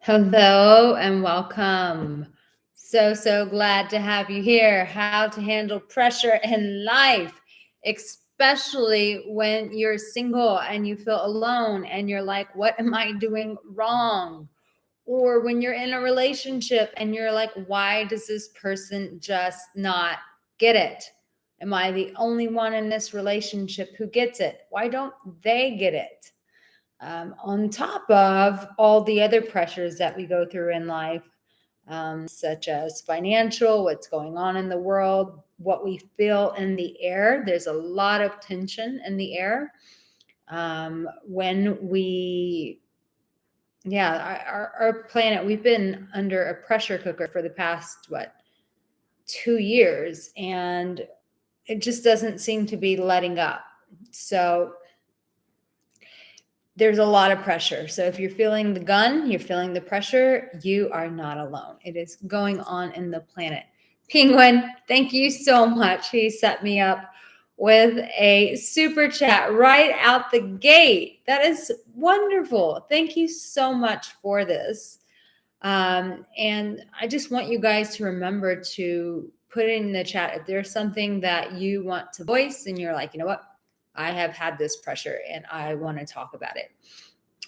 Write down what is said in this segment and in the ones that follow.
Hello and welcome. So glad to have you here. How to handle pressure in life, especially when you're single and you feel alone and you're like, what am I doing wrong? Or when you're in a relationship and you're like, why does this person just not get it? Am I the only one in this relationship who gets it? Why don't they get it? On top of all the other pressures that we go through in life, such as financial, what's going on in the world, what we feel in the air. There's a lot of tension in the air when we, yeah, our planet, we've been under a pressure cooker for the past, 2 years, and it just doesn't seem to be letting up. So, there's a lot of pressure. So if you're feeling the gun, you're feeling the pressure, you are not alone. It is going on in the planet. Penguin, thank you so much. He set me up with a super chat right out the gate. That is wonderful. Thank you so much for this. And I just want you guys to remember to put in the chat if there's something that you want to voice and you're like, you know what? I have had this pressure and I want to talk about it.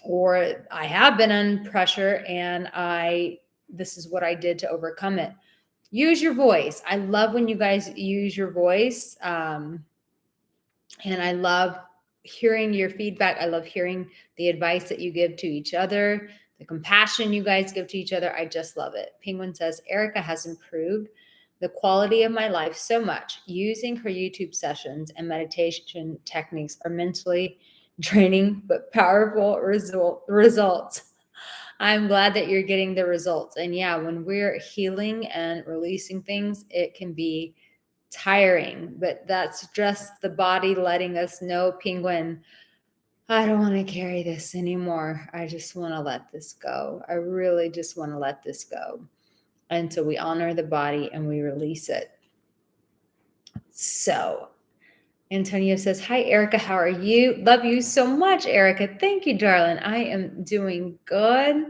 Or I have been under pressure and this is what I did to overcome it. Use your voice. I love when you guys use your voice. And I love hearing your feedback. I love hearing the advice that you give to each other, the compassion you guys give to each other. I just love it. Penguin says, Arica has improved the quality of my life so much. Using her YouTube sessions and meditation techniques are mentally draining but powerful results. I'm glad that you're getting the results. And yeah, when we're healing and releasing things, it can be tiring, but that's just the body letting us know, Penguin, I don't want to carry this anymore. I just want to let this go. I really just want to let this go. And so we honor the body and we release it. So Antonio says, hi, Arica. How are you? Love you so much, Arica. Thank you, darling. I am doing good.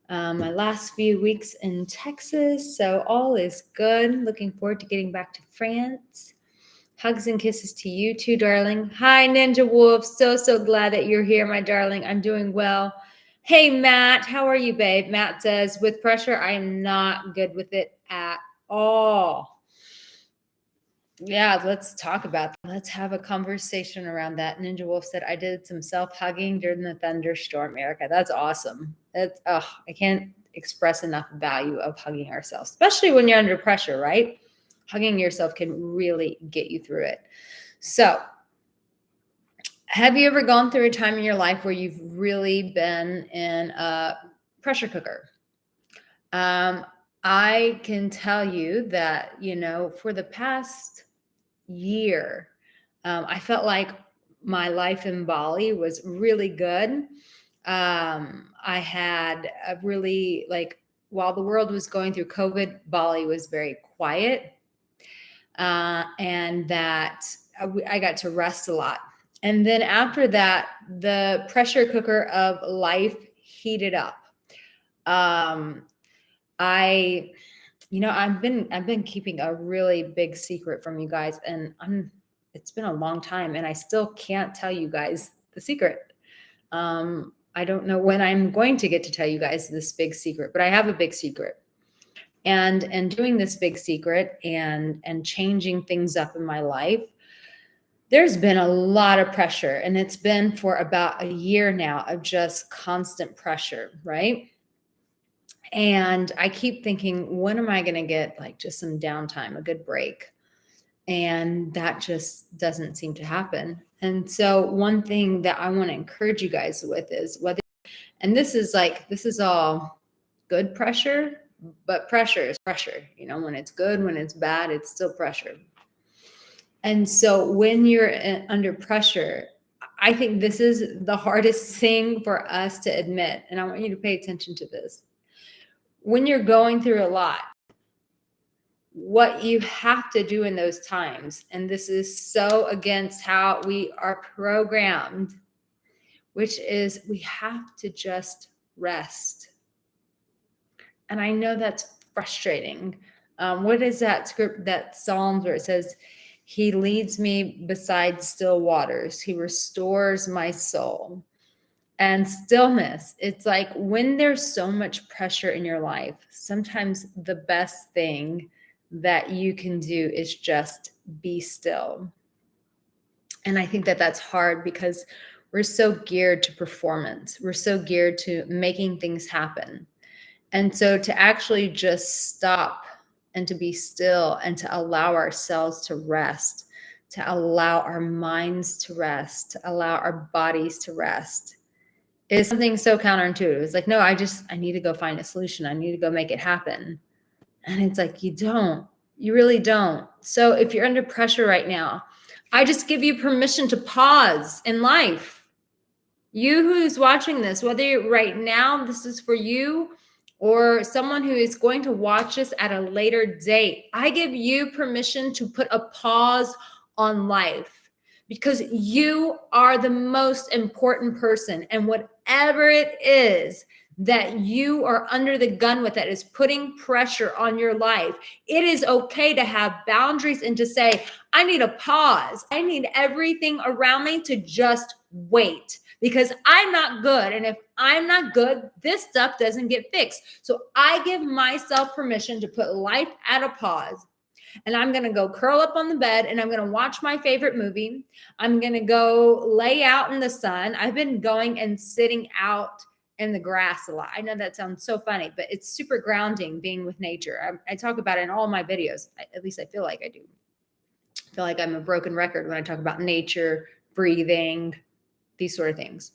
My last few weeks in Texas, so all is good. Looking forward to getting back to France. Hugs and kisses to you too, darling. Hi, Ninja Wolf. So glad that you're here, my darling. I'm doing well. Hey, Matt. How are you, babe? Matt says, with pressure, I am not good with it at all. Yeah, let's talk about that. Let's have a conversation around that. Ninja Wolf said, I did some self-hugging during the thunderstorm, Arica. That's awesome. I can't express enough value of hugging ourselves, especially when you're under pressure, right? Hugging yourself can really get you through it. So, have you ever gone through a time in your life where you've really been in a pressure cooker? I can tell you that, for the past year, I felt like my life in Bali was really good. I had a really, while the world was going through COVID, Bali was very quiet. And that I got to rest a lot. And then after that, the pressure cooker of life heated up. I've been keeping a really big secret from you guys, and it's been a long time, and I still can't tell you guys the secret. I don't know when I'm going to get to tell you guys this big secret, but I have a big secret. And doing this big secret and changing things up in my life, there's been a lot of pressure, and it's been for about a year now of just constant pressure, right? And I keep thinking, when am I going to get just some downtime, a good break? And that just doesn't seem to happen. And so one thing that I want to encourage you guys with is and this is all good pressure, but pressure is pressure. When it's good, when it's bad, it's still pressure. And so when you're under pressure, I think this is the hardest thing for us to admit. And I want you to pay attention to this. When you're going through a lot, what you have to do in those times, and this is so against how we are programmed, which is we have to just rest. And I know that's frustrating. What is that script, that Psalms where it says, He leads me beside still waters, He restores my soul. And stillness, it's like when there's so much pressure in your life, sometimes the best thing that you can do is just be still. And I think that that's hard because we're so geared to performance. We're so geared to making things happen. And so to actually just stop and to be still and to allow ourselves to rest, to allow our minds to rest, to allow our bodies to rest is something so counterintuitive. It's like, no, I need to go find a solution. I need to go make it happen. And it's like, you really don't. So if you're under pressure right now, I just give you permission to pause in life. You who's watching this, whether right now this is for you or someone who is going to watch this at a later date, I give you permission to put a pause on life because you are the most important person. And whatever it is that you are under the gun with that is putting pressure on your life, it is okay to have boundaries and to say, I need a pause. I need everything around me to just wait because I'm not good. And if I'm not good, this stuff doesn't get fixed. So I give myself permission to put life at a pause. And I'm going to go curl up on the bed and I'm going to watch my favorite movie. I'm going to go lay out in the sun. I've been going and sitting out in the grass a lot. I know that sounds so funny, but it's super grounding being with nature. I talk about it in all my videos. At least I feel like I do. I feel like I'm a broken record when I talk about nature, breathing, these sort of things.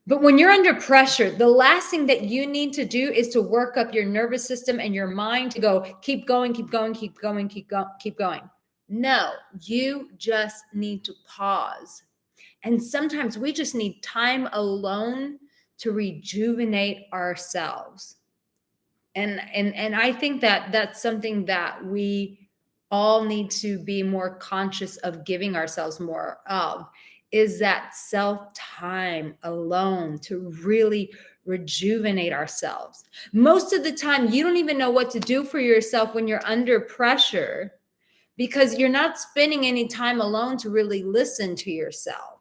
But when you're under pressure, the last thing that you need to do is to work up your nervous system and your mind to go, keep going, keep going, keep going, keep going. No, you just need to pause. And sometimes we just need time alone to rejuvenate ourselves. And I think that that's something that we all need to be more conscious of giving ourselves more of, is that self time alone to really rejuvenate ourselves. Most of the time, you don't even know what to do for yourself when you're under pressure because you're not spending any time alone to really listen to yourself.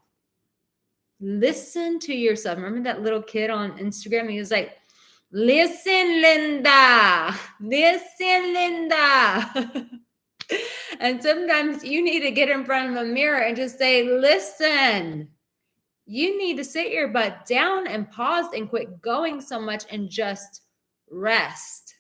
Listen to yourself. Remember that little kid on Instagram? He was like, listen, Linda. Listen, Linda. And sometimes you need to get in front of a mirror and just say, listen, you need to sit your butt down and pause and quit going so much and just rest.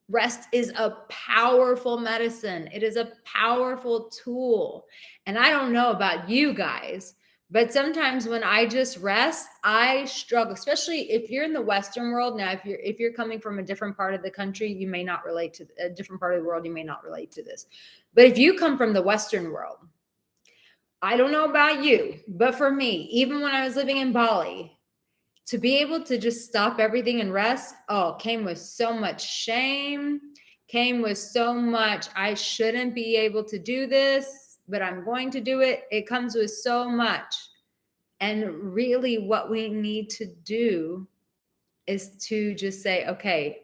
Rest is a powerful medicine. It is a powerful tool. And I don't know about you guys, but sometimes when I just rest, I struggle, especially if you're in the Western world. Now, if you're coming from a different part of the country, you may not relate to a different part of the world, you may not relate to this. But if you come from the Western world, I don't know about you, but for me, even when I was living in Bali, to be able to just stop everything and rest, came with so much shame, came with so much, I shouldn't be able to do this, but I'm going to do it. It comes with so much. And really what we need to do is to just say, okay,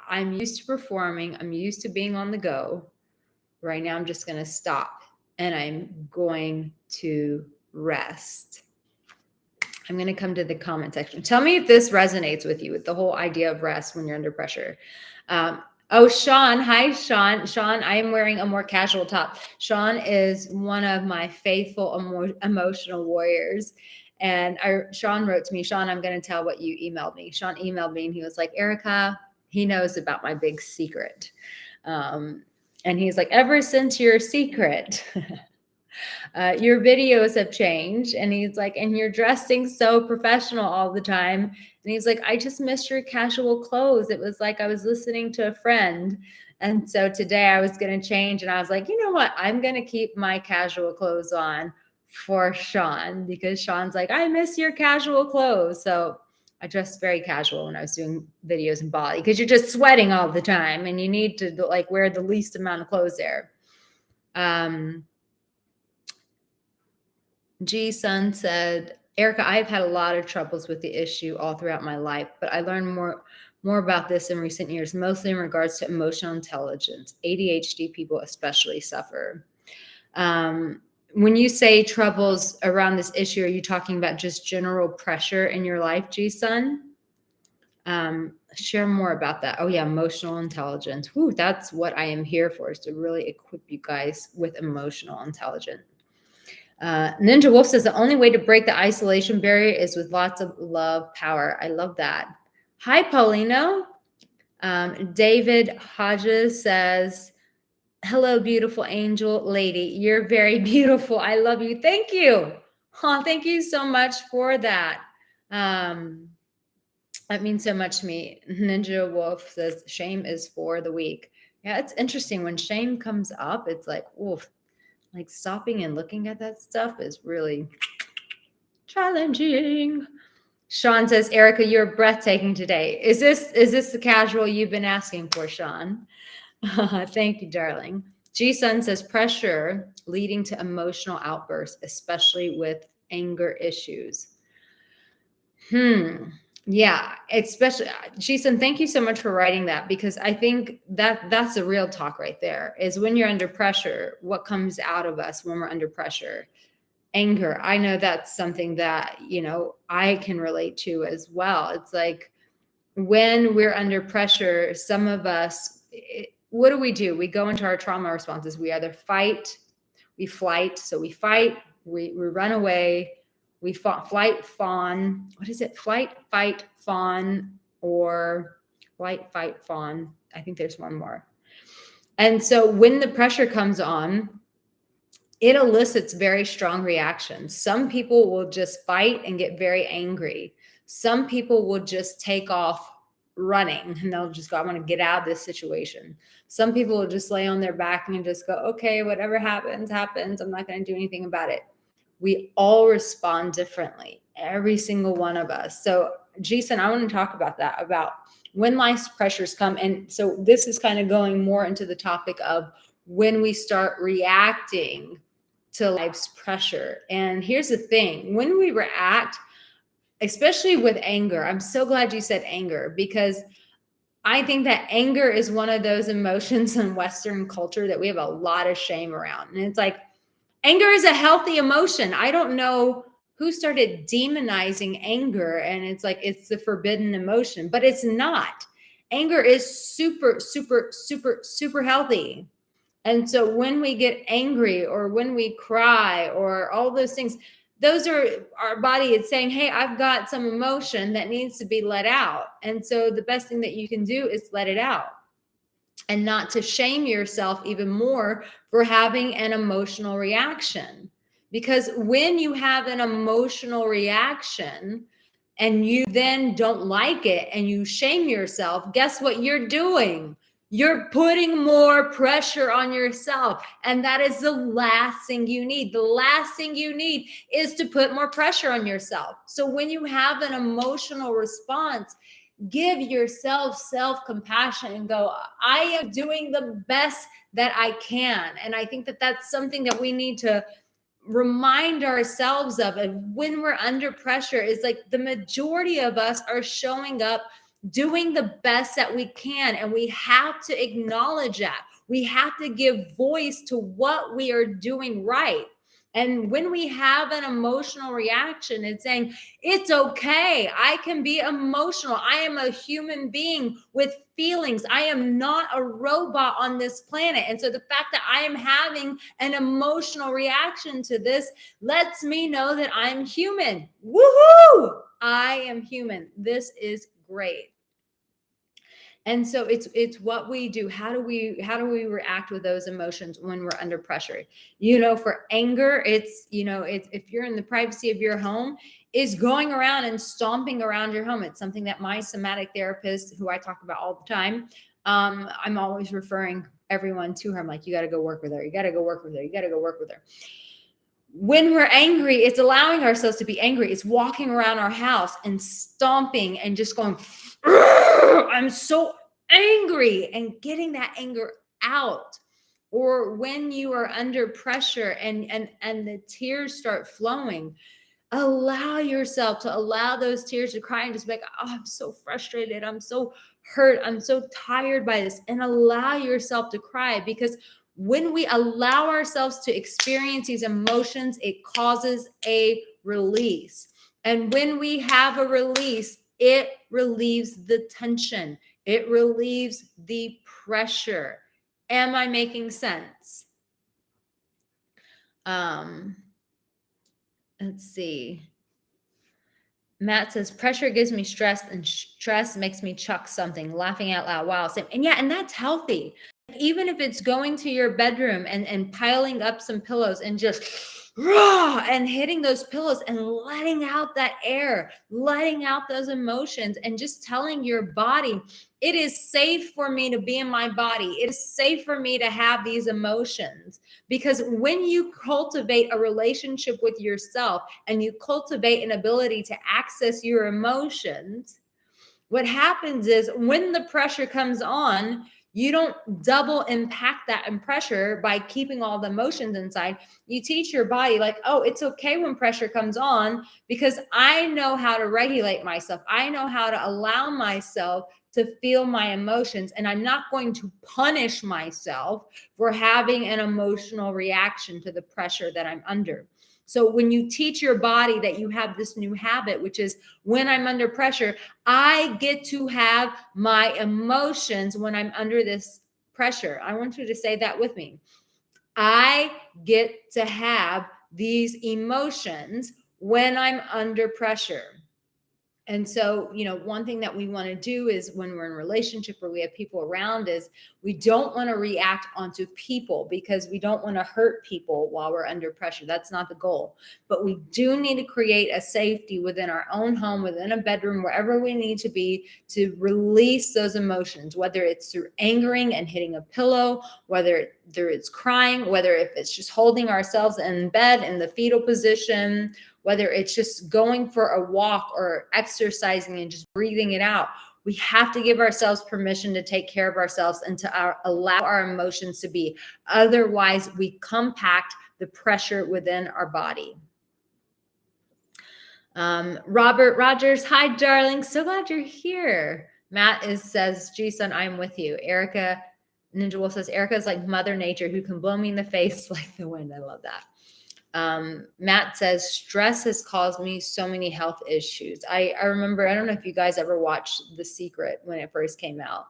I'm used to performing. I'm used to being on the go. Right now, I'm just going to stop and I'm going to rest. I'm going to come to the comment section. Tell me if this resonates with you, with the whole idea of rest when you're under pressure. Sean. Hi, Sean. Sean, I am wearing a more casual top. Sean is one of my faithful emotional warriors. And Sean wrote to me, Sean, I'm going to tell what you emailed me. Sean emailed me and he was like, Arica, he knows about my big secret. And he's like, ever since your secret, your videos have changed. And he's like, and you're dressing so professional all the time. And he's like, I just missed your casual clothes. It was like I was listening to a friend. And so today I was going to change. And I was like, you know what? I'm going to keep my casual clothes on for Sean because Sean's like, I miss your casual clothes. So I dressed very casual when I was doing videos in Bali because you're just sweating all the time and you need to like wear the least amount of clothes there. G Sun said, Arica, I've had a lot of troubles with the issue all throughout my life, but I learned more about this in recent years, mostly in regards to emotional intelligence. ADHD people especially suffer. When you say troubles around this issue, are you talking about just general pressure in your life, G-Sun? Share more about that. Oh yeah, emotional intelligence. Whew, that's what I am here for, is to really equip you guys with emotional intelligence. Ninja Wolf says the only way to break the isolation barrier is with lots of love power. I love that. Hi, Paulino. David Hodges says, hello, beautiful angel lady. You're very beautiful. I love you. Thank you. Oh, thank you so much for that. That means so much to me. Ninja Wolf says shame is for the weak. Yeah, it's interesting when shame comes up. It's like, oof, like stopping and looking at that stuff is really challenging. Sean says, Arica, you're breathtaking today. Is this the casual you've been asking for, Sean? Thank you, darling. G-Sun says pressure leading to emotional outbursts, especially with anger issues. Yeah, especially G-Sun, thank you so much for writing that, because I think that's a real talk right there, is when you're under pressure, what comes out of us when we're under pressure? Anger. I know that's something that, I can relate to as well. It's like when we're under pressure, some of us, what do? We go into our trauma responses. We either fight, we flight. So we fight, we run away, we flight, fawn. What is it? Flight, fight, fawn, or flight, fight, fawn. I think there's one more. And so when the pressure comes on, it elicits very strong reactions. Some people will just fight and get very angry. Some people will just take off running and they'll just go, I want to get out of this situation. Some people will just lay on their back and just go, okay, whatever happens, happens. I'm not going to do anything about it. We all respond differently, every single one of us. So Jason, I want to talk about that, about when life's pressures come. And so this is kind of going more into the topic of when we start reacting to life's pressure. And here's the thing, when we react, especially with anger, I'm so glad you said anger, because I think that anger is one of those emotions in Western culture that we have a lot of shame around. And it's like, anger is a healthy emotion. I don't know who started demonizing anger, and it's like it's the forbidden emotion, but it's not. Anger is super, super, super, super healthy. And so when we get angry or when we cry or all those things, those are our body is saying, hey, I've got some emotion that needs to be let out. And so the best thing that you can do is let it out, and not to shame yourself even more for having an emotional reaction. Because when you have an emotional reaction and you then don't like it and you shame yourself, guess what you're doing? You're putting more pressure on yourself. And that is the last thing you need. The last thing you need is to put more pressure on yourself. So when you have an emotional response, give yourself self-compassion and go, I am doing the best that I can. And I think that that's something that we need to remind ourselves of. And when we're under pressure, is like the majority of us are showing up doing the best that we can. And we have to acknowledge that. We have to give voice to what we are doing right. And when we have an emotional reaction, it's saying, it's okay. I can be emotional. I am a human being with feelings. I am not a robot on this planet. And so the fact that I am having an emotional reaction to this lets me know that I'm human. Woohoo! I am human. This is great. And so it's what we do. How do we react with those emotions when we're under pressure? For anger, it's if you're in the privacy of your home, is going around and stomping around your home. It's something that my somatic therapist, who I talk about all the time, I'm always referring everyone to her. I'm like, you got to go work with her. You got to go work with her. You got to go work with her. When we're angry, it's allowing ourselves to be angry. It's walking around our house and stomping and just going, I'm so angry, and getting that anger out. Or when you are under pressure and the tears start flowing, Allow yourself to allow those tears to cry and just be like, oh, I'm so frustrated. I'm so hurt. I'm so tired by this. And allow yourself to cry, because when we allow ourselves to experience these emotions, it causes a release. And when we have a release, it relieves the tension, it relieves the pressure. Am I making sense? Let's see. Matt says, pressure gives me stress, and stress makes me chuck something, laughing out loud. Wow. Same. And yeah, and that's healthy. Even if it's going to your bedroom and piling up some pillows and just raw and hitting those pillows and letting out that air, letting out those emotions, and just telling your body, it is safe for me to be in my body. It is safe for me to have these emotions. Because when you cultivate a relationship with yourself and you cultivate an ability to access your emotions, what happens is when the pressure comes on, you don't double impact that and pressure by keeping all the emotions inside. You teach your body, like, oh, it's okay when pressure comes on, because I know how to regulate myself. I know how to allow myself to feel my emotions, and I'm not going to punish myself for having an emotional reaction to the pressure that I'm under. So when you teach your body that you have this new habit, which is when I'm under pressure, I get to have my emotions when I'm under this pressure. I want you to say that with me. I get to have these emotions when I'm under pressure. And so, one thing that we want to do is when we're in a relationship or we have people around is we don't want to react onto people, because we don't want to hurt people while we're under pressure. That's not the goal. But we do need to create a safety within our own home, within a bedroom, wherever we need to be, to release those emotions, whether it's through angering and hitting a pillow, whether it's crying, whether if it's just holding ourselves in bed in the fetal position, whether it's just going for a walk or exercising and just breathing it out. We have to give ourselves permission to take care of ourselves and to allow our emotions to be. Otherwise, we compact the pressure within our body. Robert Rogers, hi, darling. So glad you're here. Matt says, gee, son, I'm with you. Arica Ninja Wolf says, Arica is like Mother Nature who can blow me in the face like the wind. I love that. Matt says, stress has caused me so many health issues. I remember, I don't know if you guys ever watched The Secret when it first came out,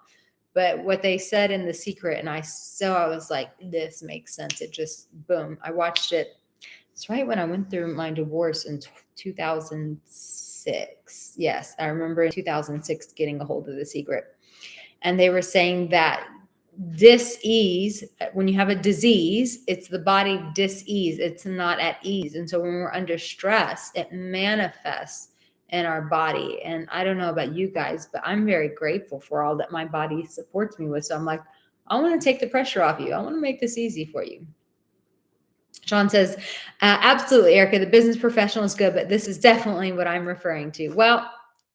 but what they said in The Secret, and I was like, this makes sense. It just, boom. I watched it. It's right when I went through my divorce in 2006. Yes, I remember in 2006 getting a hold of The Secret. And they were saying that dis-ease, when you have a disease, it's the body dis-ease, it's not at ease. And so when we're under stress, it manifests in our body. And I don't know about you guys, but I'm very grateful for all that my body supports me with. So I'm like, I want to take the pressure off you. I want to make this easy for you. Sean says, absolutely, Arica, the business professional is good, but this is definitely what I'm referring to. Well,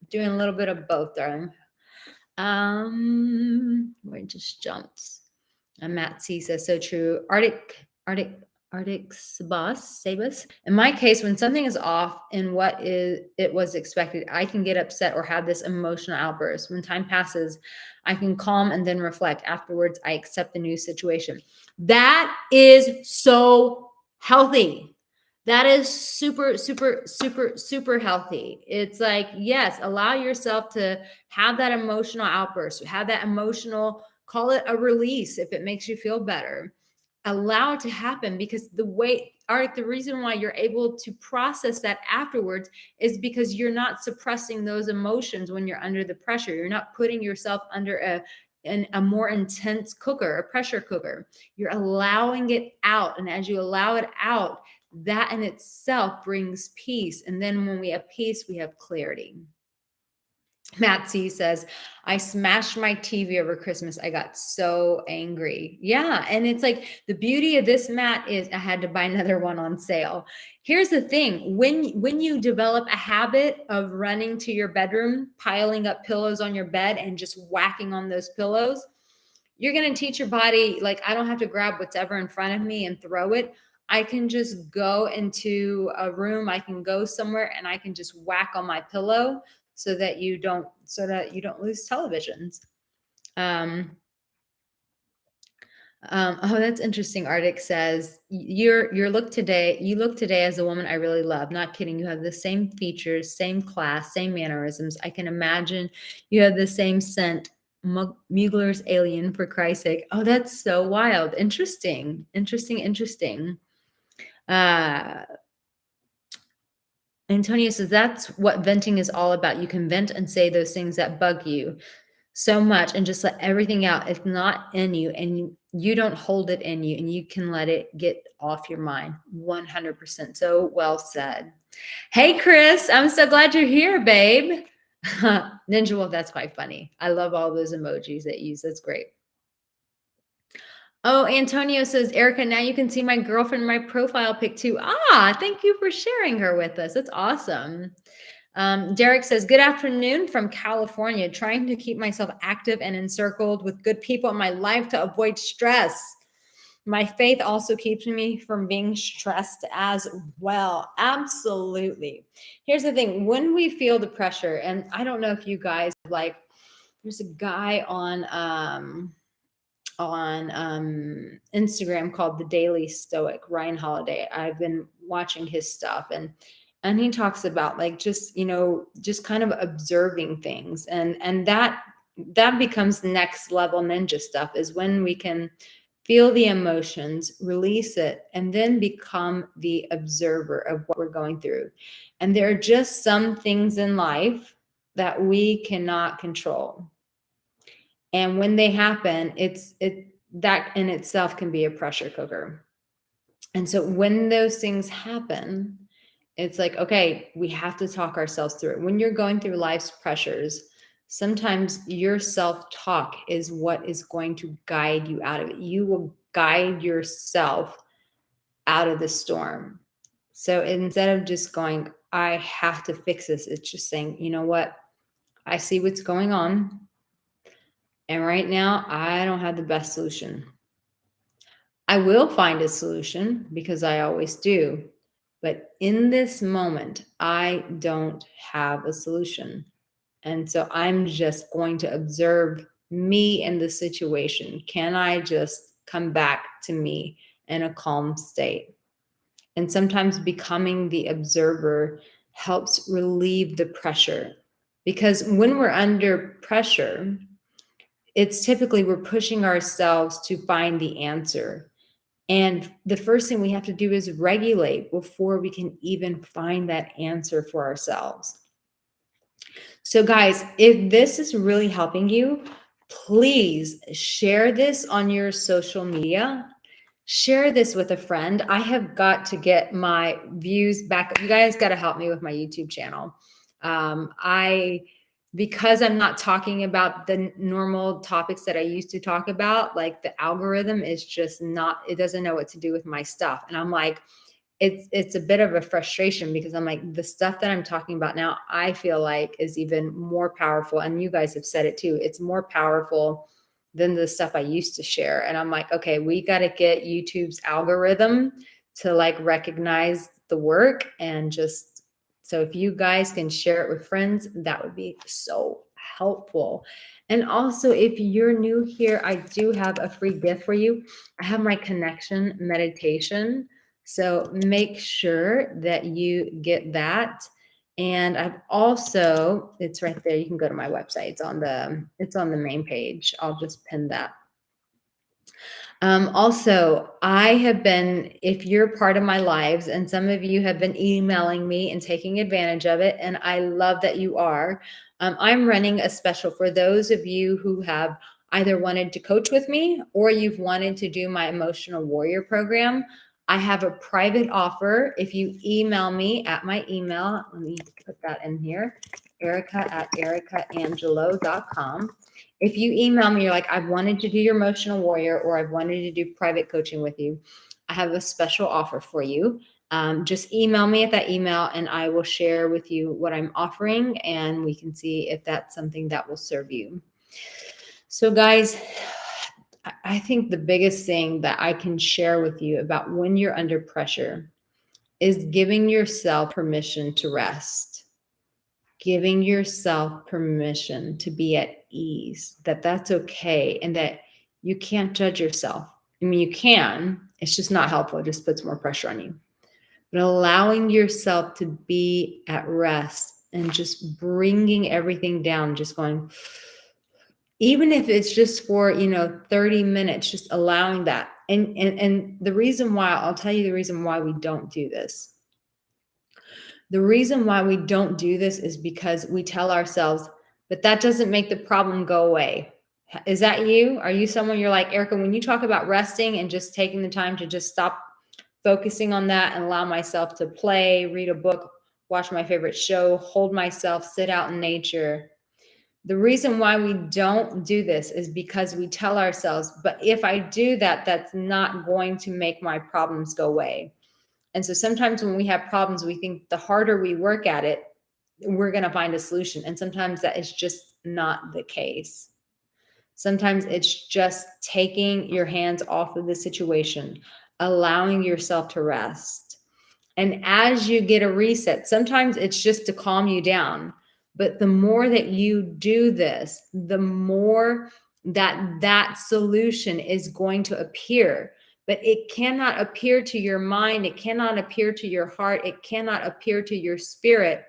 doing a little bit of both, darling. Where it just jumps. And Matt C says, so true. Arctic Sabas. In my case, when something is off in what it was expected, I can get upset or have this emotional outburst. When time passes, I can calm and then reflect. Afterwards, I accept the new situation. That is so healthy. That is super, super, super, super healthy. It's like, yes, allow yourself to have that emotional outburst, have that emotional, call it a release if it makes you feel better. Allow it to happen, because the reason why you're able to process that afterwards is because you're not suppressing those emotions when you're under the pressure. You're not putting yourself under a more intense cooker, a pressure cooker. You're allowing it out. And as you allow it out, that in itself brings peace. And then when we have peace, we have clarity. Matt C says, I smashed my TV over Christmas. I got so angry. Yeah. And it's like the beauty of this mat is I had to buy another one on sale. Here's the thing. When you develop a habit of running to your bedroom, piling up pillows on your bed and just whacking on those pillows, you're going to teach your body, like, I don't have to grab whatever in front of me and throw it. I can just go into a room, I can go somewhere and I can just whack on my pillow so that you don't lose televisions. Um, oh, that's interesting. Arctic says, you look today as a woman I really love. Not kidding. You have the same features, same class, same mannerisms. I can imagine you have the same scent. Mugler's alien, for Christ's sake. Oh, that's so wild. Interesting. Interesting. Interesting. Uh, Antonio says that's what venting is all about. You can vent and say those things that bug you so much and just let everything out. It's not in you, and you don't hold it in you, and you can let it get off your mind. 100%. So well said. Hey, Chris, I'm so glad you're here, babe. Ninja Wolf, that's quite funny. I love all those emojis that you use. That's great. Oh, Antonio says, Arica, now you can see my girlfriend in my profile pic too. Ah, thank you for sharing her with us. That's awesome. Derek says, good afternoon from California, trying to keep myself active and encircled with good people in my life to avoid stress. My faith also keeps me from being stressed as well. Absolutely. Here's the thing. When we feel the pressure, and I don't know if you guys like, there's a guy on Instagram called The Daily Stoic, Ryan Holiday. I've been watching his stuff, and he talks about like just, just kind of observing things, and that becomes the next level ninja stuff, is when we can feel the emotions, release it, and then become the observer of what we're going through. And there are just some things in life that we cannot control. And when they happen, that in itself can be a pressure cooker. And so when those things happen, it's like, okay, we have to talk ourselves through it. When you're going through life's pressures, sometimes your self-talk is what is going to guide you out of it. You will guide yourself out of the storm. So instead of just going, I have to fix this, it's just saying, you know what? I see what's going on. And right now, I don't have the best solution. I will find a solution because I always do. But in this moment, I don't have a solution. And so I'm just going to observe me in the situation. Can I just come back to me in a calm state? And sometimes becoming the observer helps relieve the pressure. Because when we're under pressure, it's typically we're pushing ourselves to find the answer. And the first thing we have to do is regulate before we can even find that answer for ourselves. So, guys, if this is really helping you, please share this on your social media. Share this with a friend. I have got to get my views back. You guys got to help me with my YouTube channel. Because I'm not talking about the normal topics that I used to talk about, like the algorithm is just not, it doesn't know what to do with my stuff. And I'm like, it's a bit of a frustration because I'm like, the stuff that I'm talking about now, I feel like is even more powerful. And you guys have said it too. It's more powerful than the stuff I used to share. And I'm like, okay, we got to get YouTube's algorithm to like recognize the work, and just, so if you guys can share it with friends, that would be so helpful. And also, if you're new here, I do have a free gift for you. I have my connection meditation. So make sure that you get that. And I've also, it's right there. You can go to my website. It's on the main page. I'll just pin that. Also, I have been, if you're part of my lives, and some of you have been emailing me and taking advantage of it, and I love that you are, I'm running a special for those of you who have either wanted to coach with me or you've wanted to do my emotional warrior program. I have a private offer. If you email me at my email, let me put that in here, Arica@aricaangelo.com. If you email me, you're like, I've wanted to do your emotional warrior, or I've wanted to do private coaching with you, I have a special offer for you. Just email me at that email and I will share with you what I'm offering, and we can see if that's something that will serve you. So guys, I think the biggest thing that I can share with you about when you're under pressure is giving yourself permission to rest, giving yourself permission to be at ease, that that's okay, and that you can't judge yourself. I mean, you can, it's just not helpful. It just puts more pressure on you. But allowing yourself to be at rest and just bringing everything down, just going, even if it's just for 30 minutes, just allowing that. And the reason why, I'll tell you the reason why we don't do this. The reason why we don't do this is because we tell ourselves that that doesn't make the problem go away. Is that you? Are you someone, you're like, Arica, when you talk about resting and just taking the time to just stop focusing on that and allow myself to play, read a book, watch my favorite show, hold myself, sit out in nature. The reason why we don't do this is because we tell ourselves, but if I do that, that's not going to make my problems go away. And so sometimes when we have problems, we think the harder we work at it, we're going to find a solution. And sometimes that is just not the case. Sometimes it's just taking your hands off of the situation, allowing yourself to rest. And as you get a reset, sometimes it's just to calm you down. But the more that you do this, the more that that solution is going to appear. But it cannot appear to your mind. It cannot appear to your heart. It cannot appear to your spirit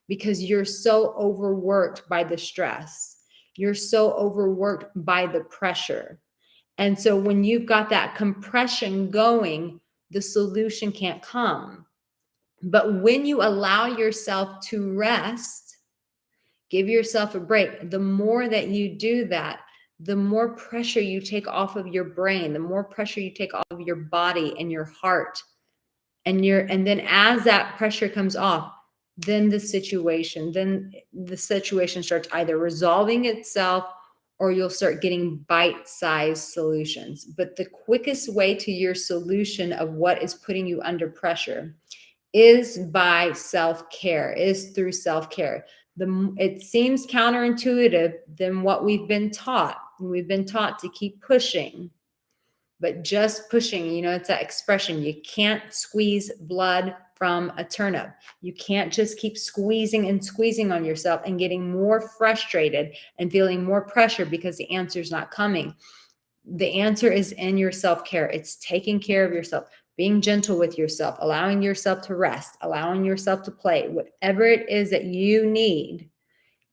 because you're so overworked by the stress. You're so overworked by the pressure. And so when you've got that compression going, the solution can't come. But when you allow yourself to rest, give yourself a break, the more that you do that, the more pressure you take off of your brain, the more pressure you take off of your body and your heart. And then as that pressure comes off, then the situation starts either resolving itself or you'll start getting bite-sized solutions. But the quickest way to your solution of what is putting you under pressure is by self-care, is through self-care. It seems counterintuitive than what we've been taught. We've been taught to keep pushing, but just pushing, it's that expression, you can't squeeze blood from a turnip. You can't just keep squeezing and squeezing on yourself and getting more frustrated and feeling more pressure because the answer is not coming. The answer is in your self-care. It's taking care of yourself, being gentle with yourself, allowing yourself to rest, allowing yourself to play, whatever it is that you need,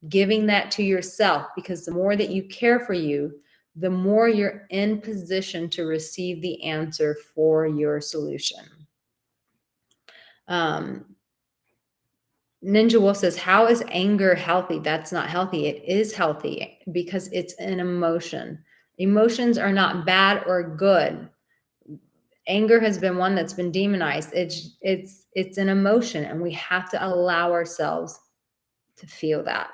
giving that to yourself, because the more that you care for you, the more you're in position to receive the answer for your solution. Ninja Wolf says, how is anger healthy? That's not healthy. It is healthy because it's an emotion. Emotions are not bad or good. Anger has been one that's been demonized. It's an emotion, and we have to allow ourselves to feel that.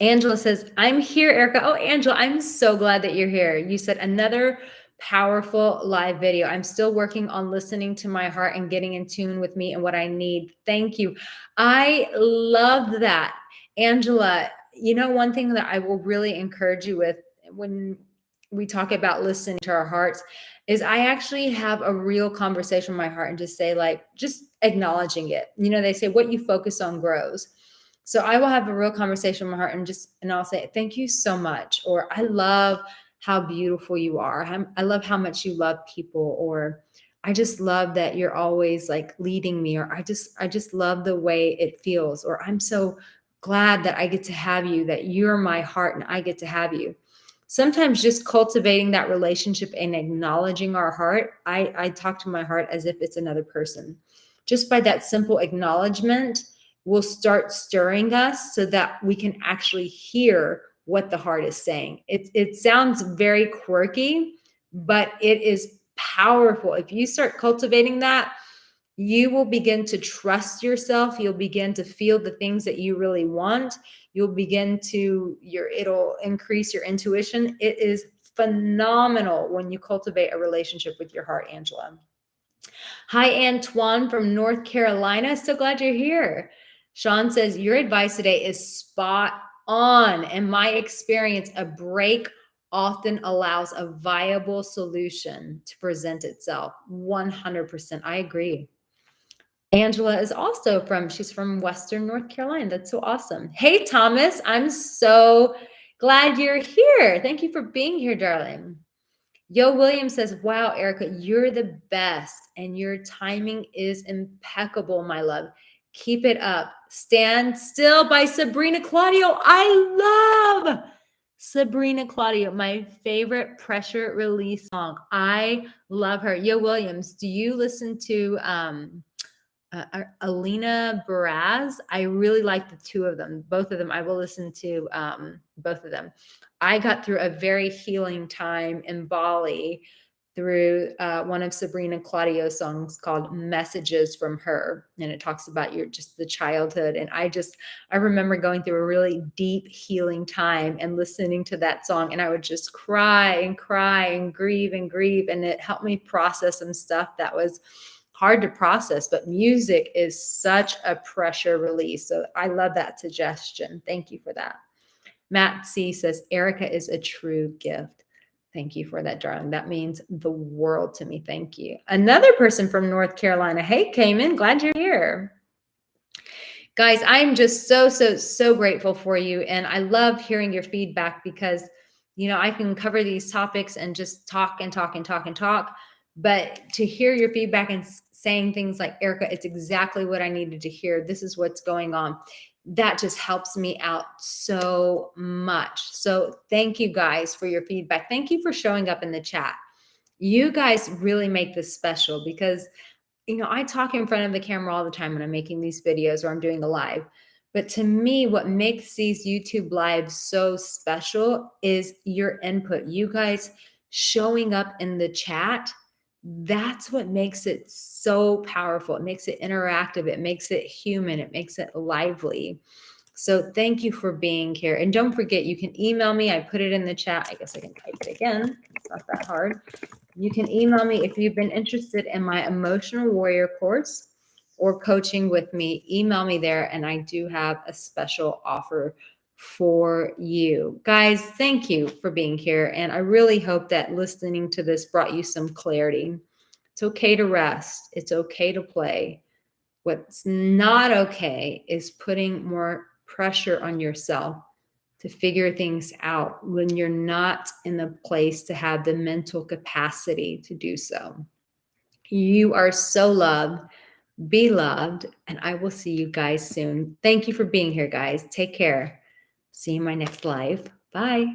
Angela says, I'm here, Arica. Oh, Angela, I'm so glad that you're here. You said another powerful live video. I'm still working on listening to my heart and getting in tune with me and what I need. Thank you. I love that. Angela, one thing that I will really encourage you with when we talk about listening to our hearts is I actually have a real conversation with my heart and just say, just acknowledging it. They say what you focus on grows. So I will have a real conversation with my heart and I'll say, thank you so much. Or I love how beautiful you are. I love how much you love people. Or I just love that you're always leading me. Or I just love the way it feels. Or I'm so glad that I get to have you, that you're my heart and I get to have you. Sometimes just cultivating that relationship and acknowledging our heart. I talk to my heart as if it's another person. Just by that simple acknowledgement, will start stirring us so that we can actually hear what the heart is saying. It sounds very quirky, but it is powerful. If you start cultivating that, you will begin to trust yourself. You'll begin to feel the things that you really want. It'll increase your intuition. It is phenomenal when you cultivate a relationship with your heart, Angela. Hi, Antoine from North Carolina. So glad you're here. Sean says, your advice today is spot on. In my experience, a break often allows a viable solution to present itself. 100%. I agree. Angela is also she's from Western North Carolina. That's so awesome. Hey, Thomas, I'm so glad you're here. Thank you for being here, darling. Yo Williams says, wow, Arica, you're the best and your timing is impeccable, my love. Keep it up. Stand Still by Sabrina Claudio. I love Sabrina Claudio, my favorite pressure release song. I love her. Yo Williams, do you listen to Alina Baraz? I really like the two of them, both of them. I will listen to both of them. I got through a very healing time in Bali through one of Sabrina Claudio's songs called Messages from Her. And it talks about just the childhood. And I remember going through a really deep healing time and listening to that song. And I would just cry and cry and grieve and grieve. And it helped me process some stuff that was hard to process, but music is such a pressure release. So I love that suggestion. Thank you for that. Matt C says, Arica is a true gift. Thank you for that, darling. That means the world to me. Thank you. Another person from North Carolina. Hey, Cayman, glad you're here. Guys, I'm just so grateful for you. And I love hearing your feedback because, I can cover these topics and just talk and talk and talk and talk. But to hear your feedback and saying things like, Arica, it's exactly what I needed to hear. This is what's going on. That just helps me out so much. So thank you guys for your feedback. Thank you for showing up in the chat. You guys really make this special because, I talk in front of the camera all the time when I'm making these videos or I'm doing a live. But to me, what makes these YouTube lives so special is your input. You guys showing up in the chat. That's what makes it so powerful. It makes it interactive. It makes it human. It makes it lively. So thank you for being here. And don't forget, you can email me. I put it in the chat. I guess I can type it again. It's not that hard. You can email me if you've been interested in my Emotional Warrior course or coaching with me. Email me there, and I do have a special offer for you. Guys, thank you for being here, and I really hope that listening to this brought you some clarity. It's okay to rest. It's okay to play. What's not okay is putting more pressure on yourself to figure things out when you're not in the place to have the mental capacity to do so. You are so loved. Be loved, and I will see you guys soon. Thank you for being here, guys. Take care. See you in my next live. Bye.